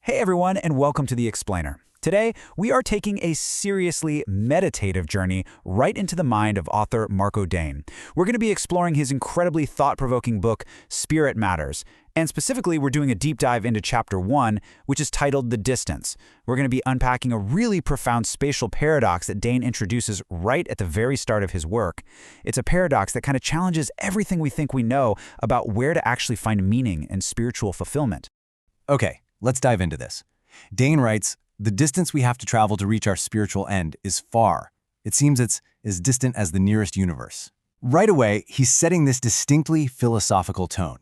Hey everyone, and welcome to The Explainer. Today, we are taking a seriously meditative journey right into the mind of author Marco Dane. We're going to be exploring his incredibly thought-provoking book, Spirit Matters. And specifically, we're doing a deep dive into Chapter 1, which is titled The Distance. We're going to be unpacking a really profound spatial paradox that Dane introduces right at the very start of his work. It's a paradox that kind of challenges everything we think we know about where to actually find meaning and spiritual fulfillment. Okay, let's dive into this. Dane writes, "The distance we have to travel to reach our spiritual end is far. It seems it's as distant as the nearest universe." Right away, he's setting this distinctly philosophical tone.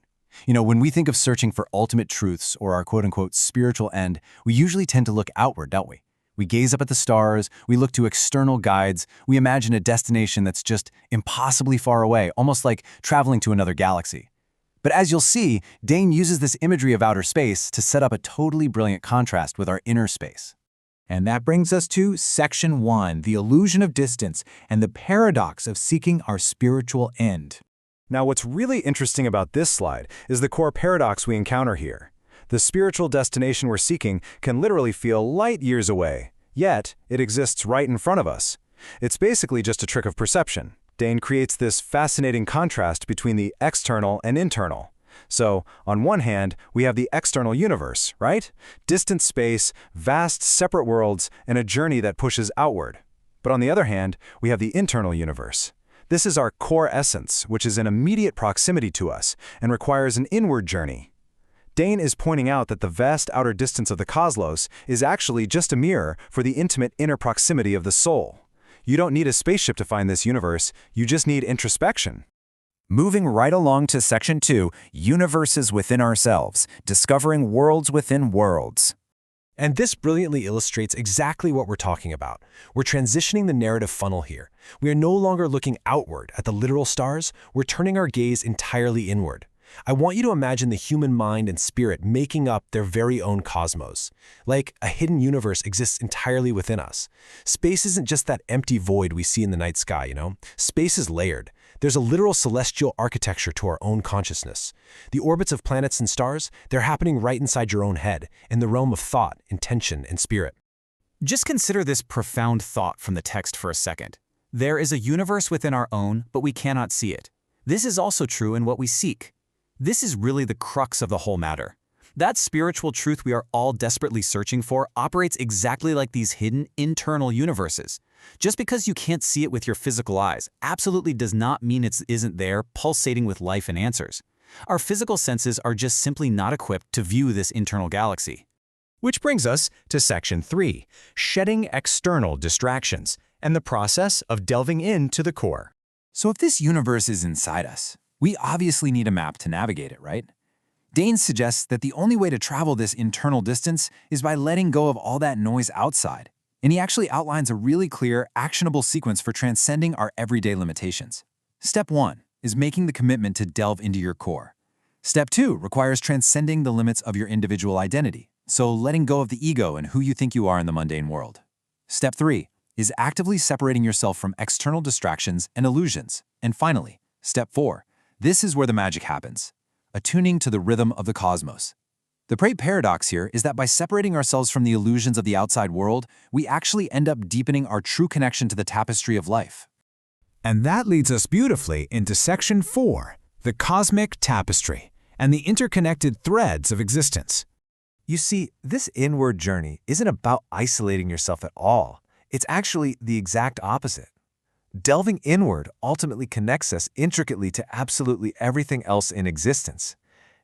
When we think of searching for ultimate truths or our quote-unquote spiritual end, we usually tend to look outward, don't we? We gaze up at the stars, we look to external guides, we imagine a destination that's just impossibly far away, almost like traveling to another galaxy. But as you'll see, Dane uses this imagery of outer space to set up a totally brilliant contrast with our inner space. And that brings us to Section 1, the illusion of distance and the paradox of seeking our spiritual end. Now, what's really interesting about this slide is the core paradox we encounter here. The spiritual destination we're seeking can literally feel light years away, yet it exists right in front of us. It's basically just a trick of perception. Dane creates this fascinating contrast between the external and internal. So, on one hand, we have the external universe, right? Distant space, vast separate worlds, and a journey that pushes outward. But on the other hand, we have the internal universe. This is our core essence, which is in immediate proximity to us and requires an inward journey. Dane is pointing out that the vast outer distance of the cosmos is actually just a mirror for the intimate inner proximity of the soul. You don't need a spaceship to find this universe, you just need introspection. Moving right along to Section 2, Universes Within Ourselves, Discovering Worlds Within Worlds. And this brilliantly illustrates exactly what we're talking about. We're transitioning the narrative funnel here. We are no longer looking outward at the literal stars, we're turning our gaze entirely inward. I want you to imagine the human mind and spirit making up their very own cosmos. Like a hidden universe exists entirely within us. Space isn't just that empty void we see in the night sky, Space is layered. There's a literal celestial architecture to our own consciousness. The orbits of planets and stars, they're happening right inside your own head, in the realm of thought, intention, and spirit. Just consider this profound thought from the text for a second. There is a universe within our own, but we cannot see it. This is also true in what we seek. This is really the crux of the whole matter. That spiritual truth we are all desperately searching for operates exactly like these hidden internal universes. Just because you can't see it with your physical eyes absolutely does not mean it isn't there, pulsating with life and answers. Our physical senses are just simply not equipped to view this internal galaxy. Which brings us to Section 3, Shedding External Distractions, and the process of delving into the core. So if this universe is inside us, we obviously need a map to navigate it, right? Dane suggests that the only way to travel this internal distance is by letting go of all that noise outside. And he actually outlines a really clear, actionable sequence for transcending our everyday limitations. Step 1 is making the commitment to delve into your core. Step 2 requires transcending the limits of your individual identity, so letting go of the ego and who you think you are in the mundane world. Step 3 is actively separating yourself from external distractions and illusions. And finally, Step 4, this is where the magic happens, attuning to the rhythm of the cosmos. The great paradox here is that by separating ourselves from the illusions of the outside world, we actually end up deepening our true connection to the tapestry of life. And that leads us beautifully into Section 4, the cosmic tapestry and the interconnected threads of existence. You see, this inward journey isn't about isolating yourself at all. It's actually the exact opposite. Delving inward ultimately connects us intricately to absolutely everything else in existence.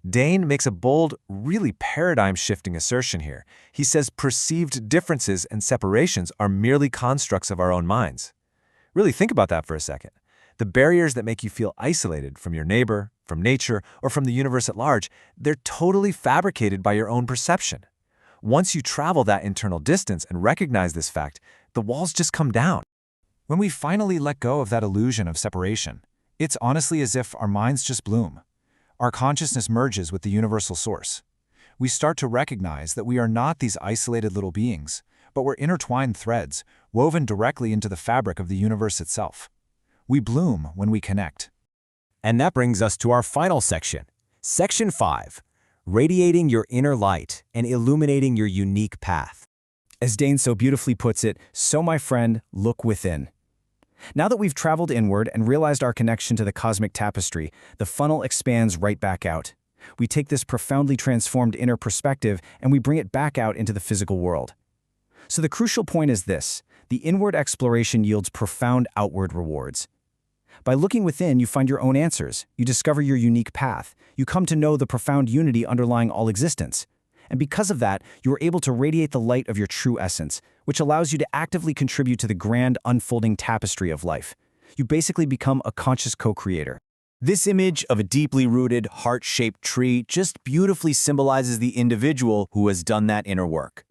Dane makes a bold, really paradigm-shifting assertion here. He says perceived differences and separations are merely constructs of our own minds. Really think about that for a second. The barriers that make you feel isolated from your neighbor, from nature, or from the universe at large, they're totally fabricated by your own perception. Once you travel that internal distance and recognize this fact, the walls just come down. When we finally let go of that illusion of separation, it's honestly as if our minds just bloom. Our consciousness merges with the universal source. We start to recognize that we are not these isolated little beings, but we're intertwined threads, woven directly into the fabric of the universe itself. We bloom when we connect. And that brings us to our final section, Section 5, radiating your inner light and illuminating your unique path. As Dane so beautifully puts it, so my friend, look within. Now that we've traveled inward and realized our connection to the cosmic tapestry, the funnel expands right back out. We take this profoundly transformed inner perspective and we bring it back out into the physical world. So the crucial point is this: the inward exploration yields profound outward rewards. By looking within, you find your own answers, you discover your unique path, you come to know the profound unity underlying all existence. And because of that, you are able to radiate the light of your true essence, which allows you to actively contribute to the grand unfolding tapestry of life. You basically become a conscious co-creator. This image of a deeply rooted, heart-shaped tree just beautifully symbolizes the individual who has done that inner work.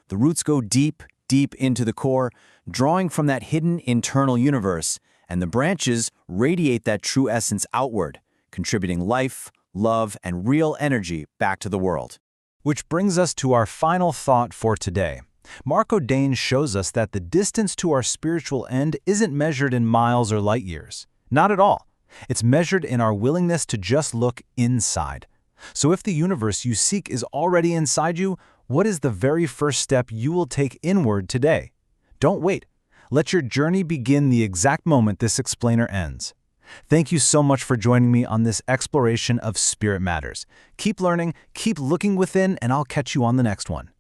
The roots go deep, deep into the core, drawing from that hidden internal universe, and the branches radiate that true essence outward, contributing life, love, and real energy back to the world. Which brings us to our final thought for today. Marco Dane shows us that the distance to our spiritual end isn't measured in miles or light years. Not at all. It's measured in our willingness to just look inside. So if the universe you seek is already inside you, what is the very first step you will take inward today? Don't wait. Let your journey begin the exact moment this explainer ends. Thank you so much for joining me on this exploration of Spirit Matters. Keep learning, keep looking within, and I'll catch you on the next one.